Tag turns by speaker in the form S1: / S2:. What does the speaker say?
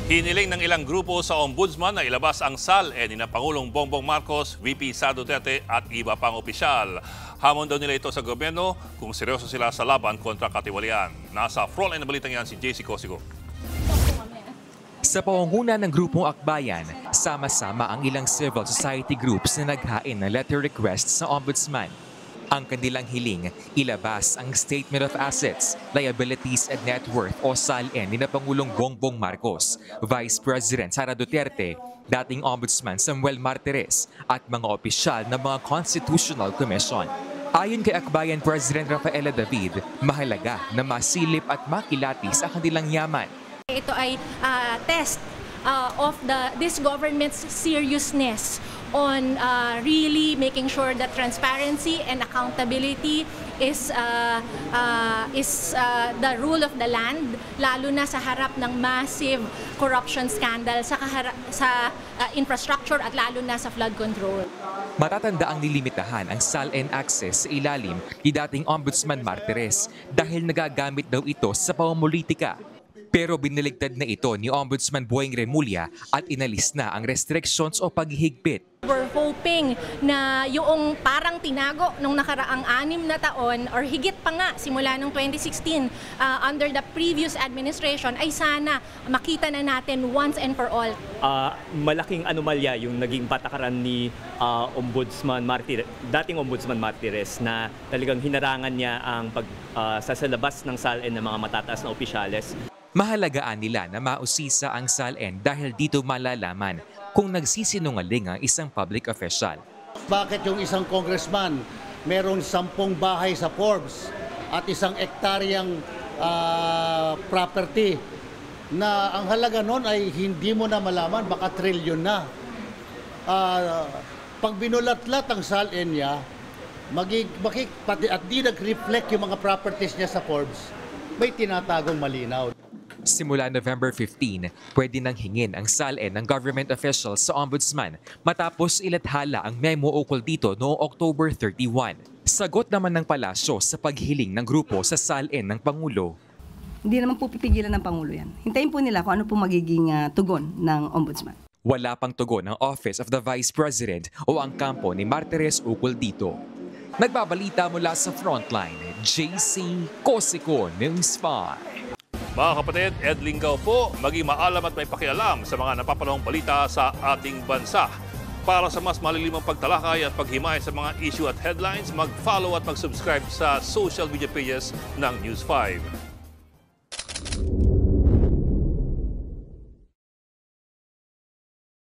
S1: Hiniling ng ilang grupo sa Ombudsman na ilabas ang SALN ni Pangulong Bongbong Marcos, VP Sara Duterte at iba pang opisyal. Hamon daw nila ito sa gobyerno kung seryoso sila sa laban kontra katiwalian. Nasa frontline na balitang yan si JC Cosigo.
S2: Sa pangunguna ng grupong Akbayan, sama-sama ang ilang civil society groups na naghain ng letter request sa Ombudsman. Ang kanilang hiling, ilabas ang Statement of Assets, Liabilities and Net Worth o SALN ni Pangulong Bongbong Marcos, Vice President Sara Duterte, dating Ombudsman Samuel Martires at mga opisyal ng mga Constitutional Commission. Ayon kay Akbayan President Rafaela David, mahalaga na masilip at makilatis ang kanilang yaman.
S3: Ito ay test of this government's seriousness on really making sure that transparency and accountability is the rule of the land, lalo na sa harap ng massive corruption scandal sa infrastructure at lalo na sa flood control.
S2: Matatanda ang nilimitahan ang SALN access sa ilalim ni dating Ombudsman Martires dahil nagagamit daw ito sa pamumulitika. Pero biniligtad na ito ni Ombudsman Boyeng Remulla at inalis na ang restrictions o paghihigpit.
S3: We're hoping na yung parang tinago nung nakaraang 6 na taon or higit pa nga simula nung 2016 under the previous administration ay sana makita na natin once and for all.
S4: Malaking anomalya yung naging patakaran ni dating Ombudsman Martires na talagang hinarangan niya ang pagsasalabas ng SALN ng mga matataas na opisyales.
S2: Mahalagaan nila na mausisa ang SALN dahil dito malalaman kung nagsisinungaling ang isang public official.
S5: Bakit yung isang congressman merong 10 bahay sa Forbes at 1 ektaryang property na ang halaga nun ay hindi mo na malaman, baka trilyon na. Pag binulat-lat ang SALN niya, at di nag-reflect yung mga properties niya sa Forbes, may tinatagong malinaw.
S2: Simula November 15, pwede nang hingin ang SALN ng government officials sa Ombudsman matapos ilathala ang memo ukol dito noong October 31. Sagot naman ng palasyo sa paghiling ng grupo sa SALN ng Pangulo.
S6: Hindi naman po pipigilan ng Pangulo yan. Hintayin po nila kung ano po magiging tugon ng Ombudsman.
S2: Wala pang tugon ng Office of the Vice President o ang kampo ni Martires ukol dito. Nagbabalita mula sa Frontline, JC Cosigo, News 5.
S1: Mga kapatid, Ed Lingaw po, maging maalam at may pakialam sa mga napapanahong balita sa ating bansa. Para sa mas malilimang pagtalakay at paghimay sa mga issue at headlines, mag-follow at mag-subscribe sa social media pages ng News 5.